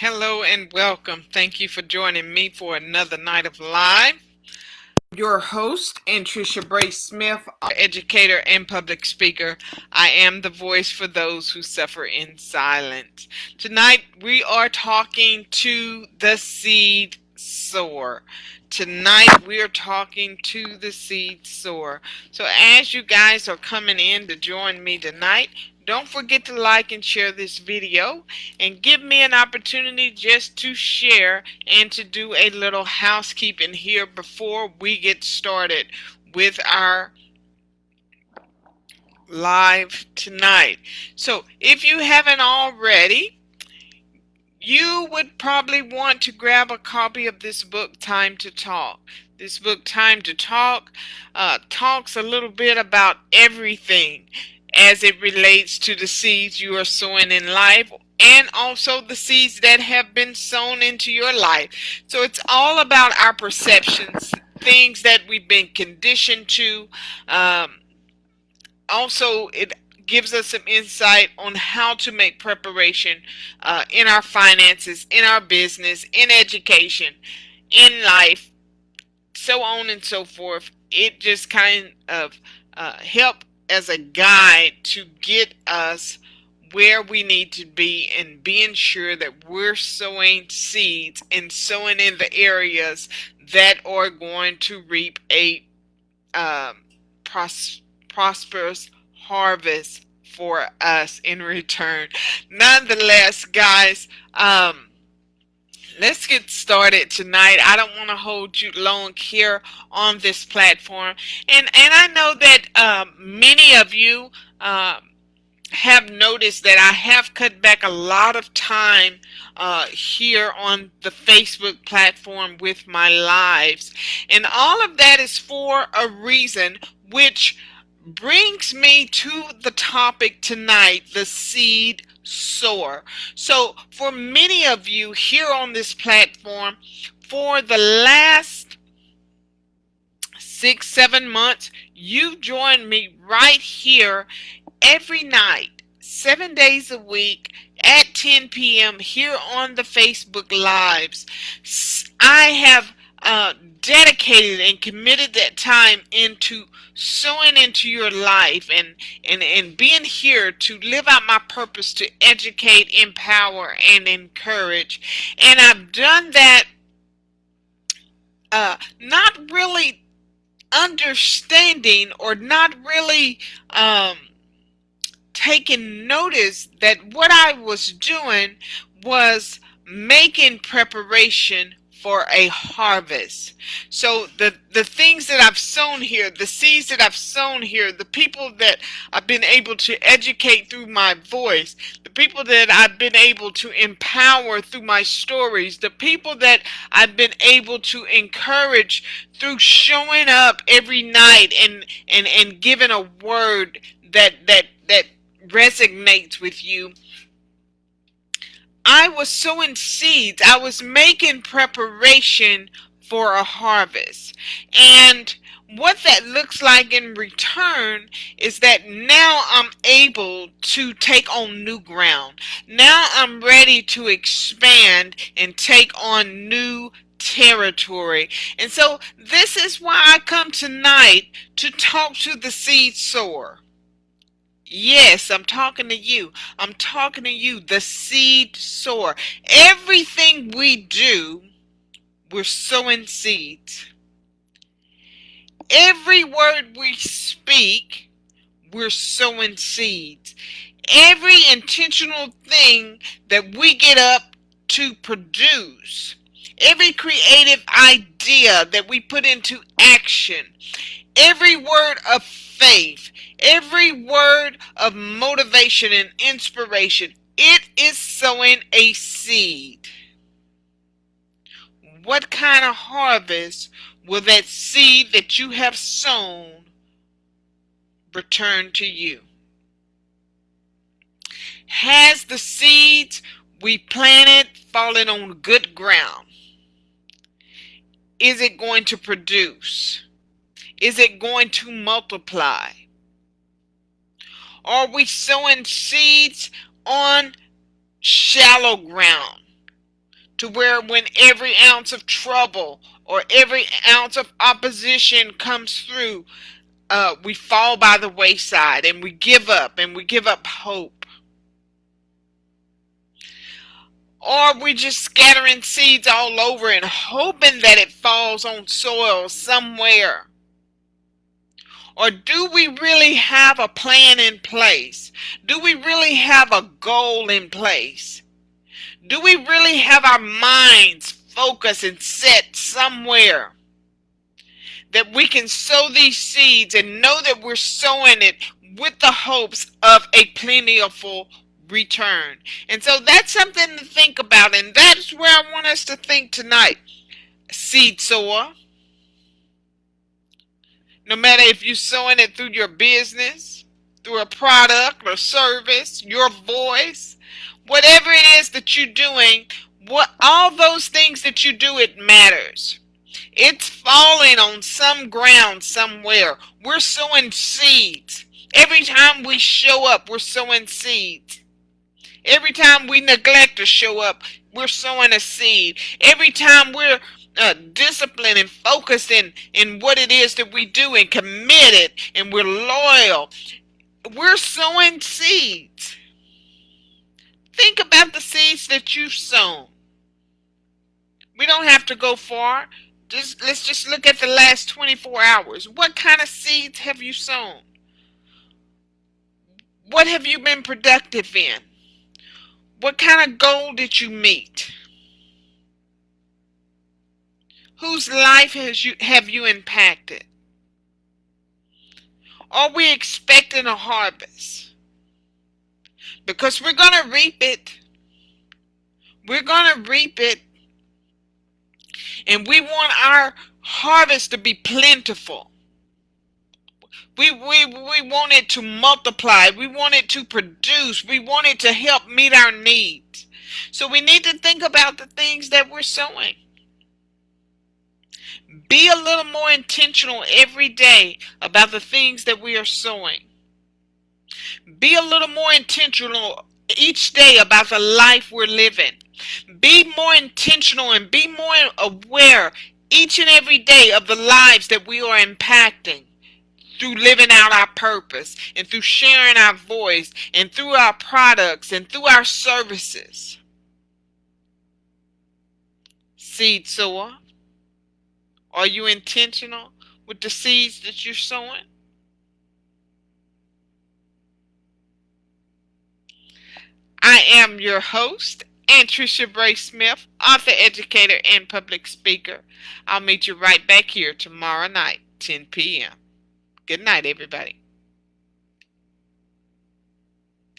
Hello and welcome. Thank you for joining me for another night of live. Your host, Anntricia Bray Smith, educator and public speaker. I am the voice for those who suffer in silence. Tonight we are talking to the seed sower. Tonight we are talking to the seed sower. So as you guys are coming in to join me tonight, don't forget to like and share this video and give me an opportunity just to share and to do a little housekeeping here before we get started with our live tonight. So if you haven't already, you would probably want to grab a copy of this book, Time to Talk. This book, Time to Talk, talks a little bit about everything as it relates to the seeds you are sowing in life and also the seeds that have been sown into your life. So it's all about our perceptions, things that we've been conditioned to. Also, it gives us some insight on how to make preparation in our finances, in our business, in education, in life, so on and so forth. It just kind of help as a guide to get us where we need to be and being sure that we're sowing seeds and sowing in the areas that are going to reap a prosperous harvest for us in return. Nonetheless, guys, let's get started tonight. I don't want to hold you long here on this platform, and I know that many of you have noticed that I have cut back a lot of time here on the Facebook platform with my lives, and all of that is for a reason, which brings me to the topic tonight, the seed sower. So for many of you here on this platform, for the last 6-7 months, you've joined me right here every night, 7 days a week at 10 p.m. here on the Facebook Lives. I have dedicated and committed that time into sowing into your life and being here to live out my purpose to educate, empower, and encourage. And I've done that not really understanding or not really taking notice that what I was doing was making preparation for a harvest. So the things that I've sown here, the seeds that I've sown here, the people that I've been able to educate through my voice, the people that I've been able to empower through my stories, the people that I've been able to encourage through showing up every night and giving a word that resonates with you. I was sowing seeds. I was making preparation for a harvest. And what that looks like in return is that now I'm able to take on new ground. Now I'm ready to expand and take on new territory. And so this is why I come tonight to talk to the seed sower. Yes, I'm talking to you. I'm talking to you, the seed sower. Everything we do, we're sowing seeds. Every word we speak, we're sowing seeds. Every intentional thing that we get up to produce, every creative idea that we put into action, every word of faith, every word of motivation and inspiration, it is sowing a seed. What kind of harvest will that seed that you have sown return to you? Has the seeds we planted fallen on good ground? Is it going to produce? Is it going to multiply? Are we sowing seeds on shallow ground? to where when every ounce of trouble or every ounce of opposition comes through, we fall by the wayside and we give up hope? Or we just scattering seeds all over and hoping that it falls on soil somewhere? Or do we really have a plan in place? Do we really have a goal in place? Do we really have our minds focused and set somewhere that we can sow these seeds and know that we're sowing it with the hopes of a plentiful return? And so that's something to think about, and that's where I want us to think tonight. Seed sower. No matter if you're sowing it through your business, through a product or service, your voice, whatever it is that you're doing, all those things that you do, it matters. It's falling on some ground somewhere. We're sowing seeds. Every time we show up, we're sowing seeds. Every time we neglect to show up, we're sowing a seed. Every time we're disciplined and focused in what it is that we do and committed and we're loyal, we're sowing seeds. Think about the seeds that you've sown. We don't have to go far. Let's just look at the last 24 hours. What kind of seeds have you sown? What have you been productive in? What kind of goal did you meet? Whose life have you impacted? Are we expecting a harvest? Because we're going to reap it. We're going to reap it. And we want our harvest to be plentiful. We want it to multiply. We want it to produce. We want it to help meet our needs. So we need to think about the things that we're sowing. Be a little more intentional every day about the things that we are sowing. Be a little more intentional each day about the life we're living. Be more intentional and be more aware each and every day of the lives that we are impacting through living out our purpose and through sharing our voice and through our products and through our services. Seed sower, are you intentional with the seeds that you're sowing? I am your host, Anntricia Bray Smith, author, educator, and public speaker. I'll meet you right back here tomorrow night, 10 p.m. Good night, everybody.